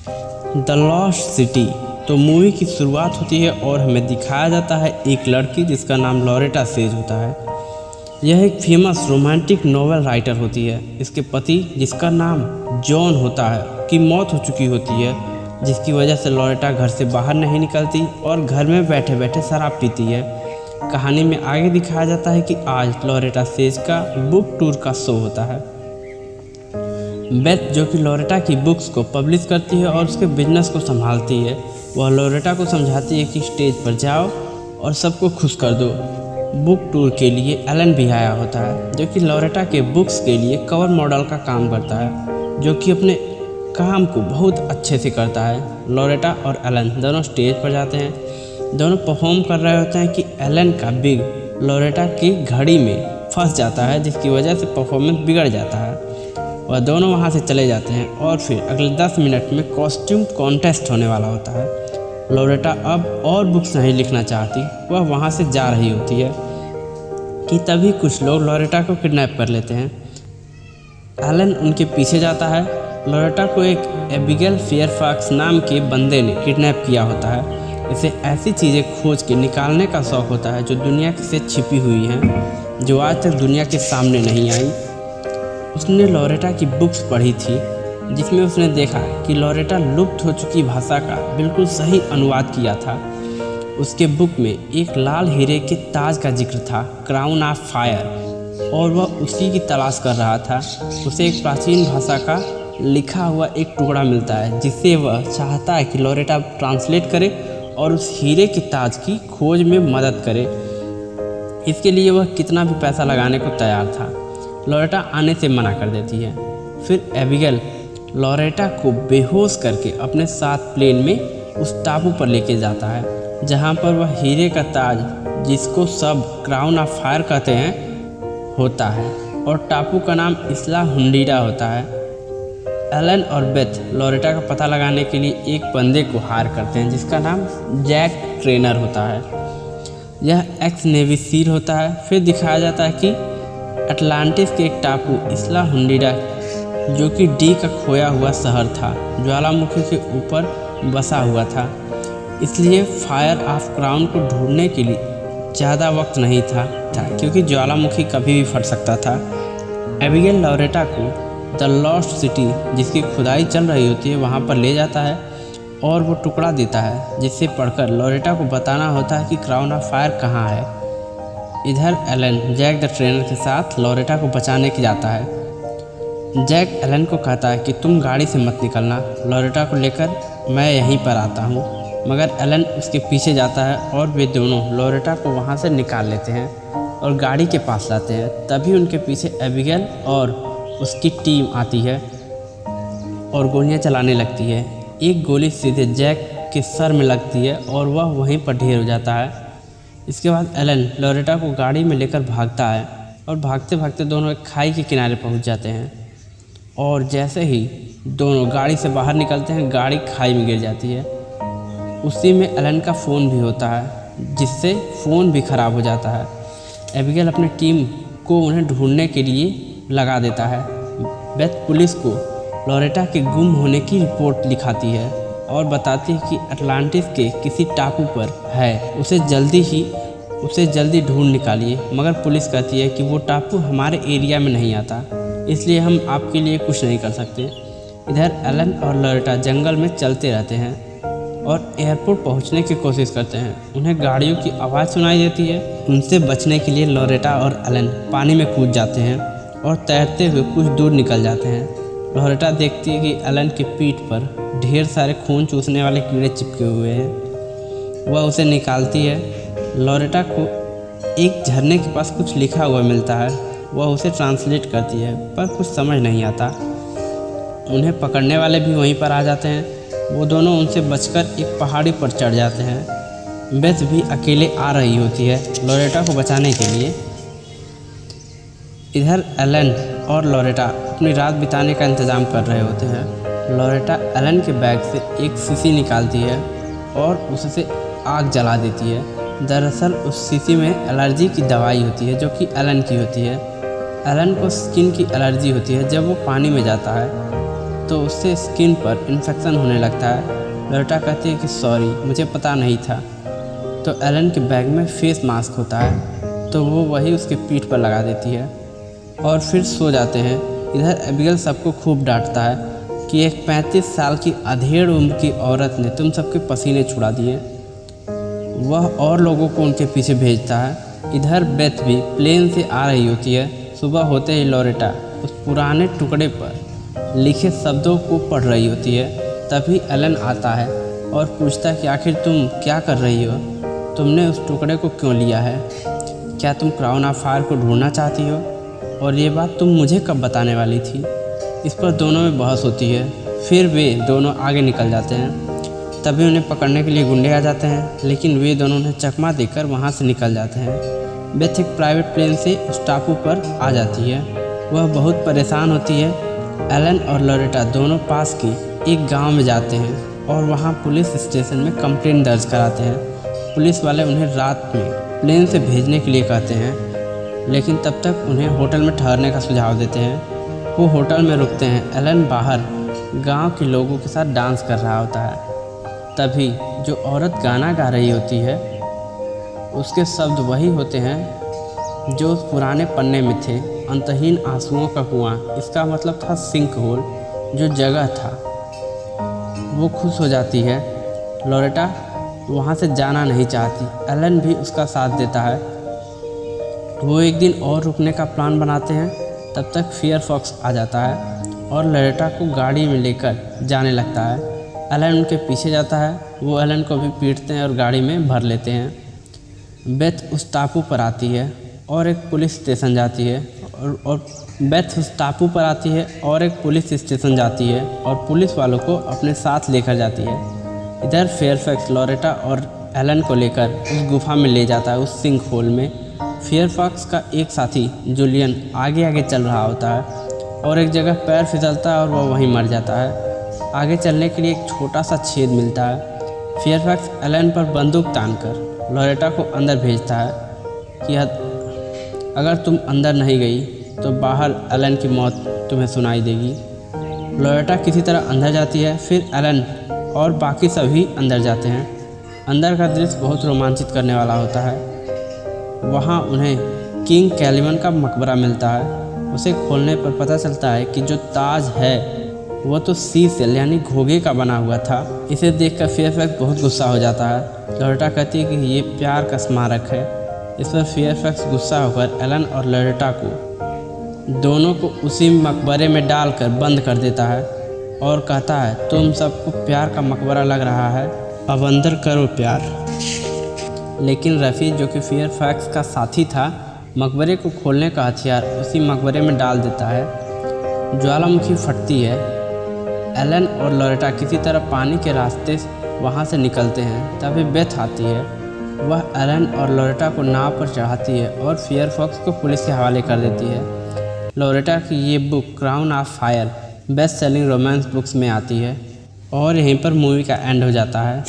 The lost city. तो movie की शुरुआत होती है और हमें दिखाया जाता है एक लड़की जिसका नाम लोरेटा सेज होता है। यह एक फेमस रोमांटिक नॉवेल राइटर होती है। इसके पति जिसका नाम जॉन होता है की मौत हो चुकी होती है, जिसकी वजह से लोरेटा घर से बाहर नहीं निकलती और घर में बैठे बैठे शराब पीती है। कहानी में आगे दिखाया जाता है कि आज लोरेटा सेज का बुक टूर का शो होता है। बेथ जो कि लोरेटा की बुक्स को पब्लिश करती है और उसके बिजनेस को संभालती है, वह लोरेटा को समझाती है कि स्टेज पर जाओ और सबको खुश कर दो। बुक टूर के लिए एलन भी आया होता है, जो कि लोरेटा के बुक्स के लिए कवर मॉडल का काम करता है, जो कि अपने काम को बहुत अच्छे से करता है। लोरेटा और एलन दोनों स्टेज पर जाते हैं। दोनों परफॉर्म कर रहे होते हैं कि एलन का बिग लोरेटा की घड़ी में फंस जाता है, जिसकी वजह से परफॉर्मेंस बिगड़ जाता है। वह दोनों वहां से चले जाते हैं और फिर अगले 10 मिनट में कॉस्ट्यूम कॉन्टेस्ट होने वाला होता है। लोरेटा अब और बुक्स नहीं लिखना चाहती, वह वहां से जा रही होती है कि तभी कुछ लोग लोरेटा को किडनैप कर लेते हैं। एलन उनके पीछे जाता है। लोरेटा को एक एबिगेल फेयरफैक्स नाम के बंदे ने किडनैप किया होता है। इसे ऐसी चीज़ें खोज के निकालने का शौक़ होता है जो दुनिया से छिपी हुई हैं, जो आज तक दुनिया के सामने नहीं आई। उसने लोरेटा की बुक्स पढ़ी थी, जिसमें उसने देखा कि लोरेटा लुप्त हो चुकी भाषा का बिल्कुल सही अनुवाद किया था। उसके बुक में एक लाल हीरे के ताज का जिक्र था, क्राउन ऑफ फायर, और वह उसी की तलाश कर रहा था। उसे एक प्राचीन भाषा का लिखा हुआ एक टुकड़ा मिलता है, जिससे वह चाहता है कि लोरेटा ट्रांसलेट करे और उस हीरे के ताज की खोज में मदद करे। इसके लिए वह कितना भी पैसा लगाने को तैयार था। लोरेटा आने से मना कर देती है। फिर एबिगेल लोरेटा को बेहोश करके अपने साथ प्लेन में उस टापू पर लेके जाता है, जहाँ पर वह हीरे का ताज, जिसको सब क्राउन ऑफ फायर कहते हैं, होता है, और टापू का नाम इसला हुंडीडा होता है। एलन और बेथ लोरेटा का पता लगाने के लिए एक बंदे को हायर करते हैं, जिसका नाम जैक ट्रेनर होता है। यह एक्स नेवी सील होता है। फिर दिखाया जाता है कि अटलांटिस के एक टापू इसला हुंडीडा, जो कि डी का खोया हुआ शहर था, ज्वालामुखी के ऊपर बसा हुआ था। इसलिए फायर ऑफ क्राउन को ढूंढने के लिए ज़्यादा वक्त नहीं था, क्योंकि ज्वालामुखी कभी भी फट सकता था। एबिगेल लोरेटा को द लॉस्ट सिटी, जिसकी खुदाई चल रही होती है, वहाँ पर ले जाता है और वो टुकड़ा देता है, जिससे पढ़कर लोरेटा को बताना होता है कि क्राउन ऑफ फायर कहाँ है। इधर एलन जैक द ट्रेनर के साथ लोरेटा को बचाने के जाता है। जैक एलन को कहता है कि तुम गाड़ी से मत निकलना, लोरेटा को लेकर मैं यहीं पर आता हूँ, मगर एलन उसके पीछे जाता है और वे दोनों लोरेटा को वहाँ से निकाल लेते हैं और गाड़ी के पास लाते हैं। तभी उनके पीछे एबिगेल और उसकी टीम आती है और गोलियाँ चलाने लगती है। एक गोली सीधे जैक के सर में लगती है और वह वहीं पर ढेर हो जाता है। इसके बाद एलन लोरेटा को गाड़ी में लेकर भागता है और भागते भागते दोनों एक खाई के किनारे पहुंच जाते हैं, और जैसे ही दोनों गाड़ी से बाहर निकलते हैं, गाड़ी खाई में गिर जाती है। उसी में एलन का फ़ोन भी होता है, जिससे फ़ोन भी ख़राब हो जाता है। एबिगेल अपनी टीम को उन्हें ढूंढने के लिए लगा देता है। बेथ पुलिस को लोरेटा के गुम होने की रिपोर्ट लिखाती है और बताती है कि अटलांटिस के किसी टापू पर है, उसे जल्दी ढूंढ निकालिए। मगर पुलिस कहती है कि वो टापू हमारे एरिया में नहीं आता, इसलिए हम आपके लिए कुछ नहीं कर सकते। इधर एलन और लोरेटा जंगल में चलते रहते हैं और एयरपोर्ट पहुंचने की कोशिश करते हैं। उन्हें गाड़ियों की आवाज़ सुनाई देती है। उनसे बचने के लिए लोरेटा और एलन पानी में कूद जाते हैं और तैरते हुए कुछ दूर निकल जाते हैं। लोरेटा देखती है कि एलन की पीठ पर ढेर सारे खून चूसने वाले कीड़े चिपके हुए हैं। वह उसे निकालती है। लोरेटा को एक झरने के पास कुछ लिखा हुआ मिलता है। वह उसे ट्रांसलेट करती है, पर कुछ समझ नहीं आता। उन्हें पकड़ने वाले भी वहीं पर आ जाते हैं। वो दोनों उनसे बचकर एक पहाड़ी पर चढ़ जाते हैं। बेथ भी अकेले आ रही होती है लोरेटा को बचाने के लिए। इधर एलन और लोरेटा अपनी रात बिताने का इंतज़ाम कर रहे होते हैं। लोरेटा एलन के बैग से एक शीशी निकालती है और उससे आग जला देती है। दरअसल उस शीशी में एलर्जी की दवाई होती है, जो कि एलन की होती है। एलन को स्किन की एलर्जी होती है जब वो पानी में जाता है। तो उससे स्किन पर इन्फेक्शन होने लगता है। लोरेटा कहती है कि सॉरी, मुझे पता नहीं था। तो एलन के बैग में फेस मास्क होता है, तो वो वही उसके पीठ पर लगा देती है और फिर सो जाते हैं। इधर एबिगेल सबको खूब डांटता है कि एक 35 साल की अधेड़ उम्र की औरत ने तुम सबके पसीने छुड़ा दिए। वह और लोगों को उनके पीछे भेजता है। इधर बेथ भी प्लेन से आ रही होती है। सुबह होते ही लोरेटा उस पुराने टुकड़े पर लिखे शब्दों को पढ़ रही होती है। तभी एलन आता है और पूछता है कि आखिर तुम क्या कर रही हो, तुमने उस टुकड़े को क्यों लिया है, क्या तुम क्राउन ऑफ फायर को ढूंढना चाहती हो, और ये बात तुम मुझे कब बताने वाली थी। इस पर दोनों में बहस होती है। फिर वे दोनों आगे निकल जाते हैं। तभी उन्हें पकड़ने के लिए गुंडे आ जाते हैं, लेकिन वे दोनों उन्हें चकमा देकर वहाँ से निकल जाते हैं। बेथ एक प्राइवेट प्लेन से उस टापू पर आ जाती है। वह बहुत परेशान होती है। एलन और लोरेटा दोनों पास की एक गांव में जाते हैं और वहां पुलिस स्टेशन में कंप्लेंट दर्ज कराते हैं। पुलिस वाले उन्हें रात में प्लेन से भेजने के लिए कहते हैं, लेकिन तब तक उन्हें होटल में ठहरने का सुझाव देते हैं। वो होटल में रुकते हैं। एलन बाहर गांव के लोगों के साथ डांस कर रहा होता है। तभी जो औरत गाना गा रही होती है उसके शब्द वही होते हैं जो उस पुराने पन्ने में थे, अंतहीन आंसुओं का कुआं। इसका मतलब था सिंक होल, जो जगह था। वो खुश हो जाती है। लोरेटा वहाँ से जाना नहीं चाहती। एलन भी उसका साथ देता है। वो एक दिन और रुकने का प्लान बनाते हैं। तब तक फियर फॉक्स आ जाता है और लोरेटा को गाड़ी में लेकर जाने लगता है। एलन उनके पीछे जाता है। वो एलन को भी पीटते हैं और गाड़ी में भर लेते हैं। बेथ उस टापू पर आती है और एक पुलिस स्टेशन जाती है बेथ उस टापू पर आती है और एक पुलिस स्टेशन जाती है और पुलिस वालों को अपने साथ लेकर जाती है। इधर फेयरफैक्स लोरेटा और एलन को लेकर उस गुफा में ले जाता है, उस सिंक होल में। फेयरफैक्स का एक साथी जूलियन आगे आगे चल रहा होता है और एक जगह पैर फिसलता है और वह वहीं मर जाता है। आगे चलने के लिए एक छोटा सा छेद मिलता है। फेयरफैक्स एलन पर बंदूक तानकर लोरेटा को अंदर भेजता है कि अगर तुम अंदर नहीं गई तो बाहर एलन की मौत तुम्हें सुनाई देगी। लोरेटा किसी तरह अंदर जाती है। फिर एलन और बाकी सभी अंदर जाते हैं। अंदर का दृश्य बहुत रोमांचित करने वाला होता है। वहाँ उन्हें किंग कैलिवन का मकबरा मिलता है। उसे खोलने पर पता चलता है कि जो ताज है वो तो सी सेल यानी घोंघे का बना हुआ था। इसे देखकर फेयरफैक्स बहुत गुस्सा हो जाता है। लोरेटा कहती है कि ये प्यार का स्मारक है। इस पर फेयरफैक्स गुस्सा होकर एलन और लोरेटा को दोनों को उसी मकबरे में डालकर बंद कर देता है और कहता है तुम सबको प्यार का मकबरा लग रहा है, अब अंदर करो प्यार। लेकिन रफ़ी जो कि फेयरफैक्स का साथी था, मकबरे को खोलने का हथियार उसी मकबरे में डाल देता है। ज्वालामुखी फटती है। एलन और लोरेटा किसी तरह पानी के रास्ते वहाँ से निकलते हैं। तभी बेथ आती है। वह एलन और लोरेटा को नाव पर चढ़ाती है और फेयरफैक्स को पुलिस के हवाले कर देती है। लोरेटा की ये book crown of fire best selling romance books में आती है और यहीं पर मूवी का एंड हो जाता है।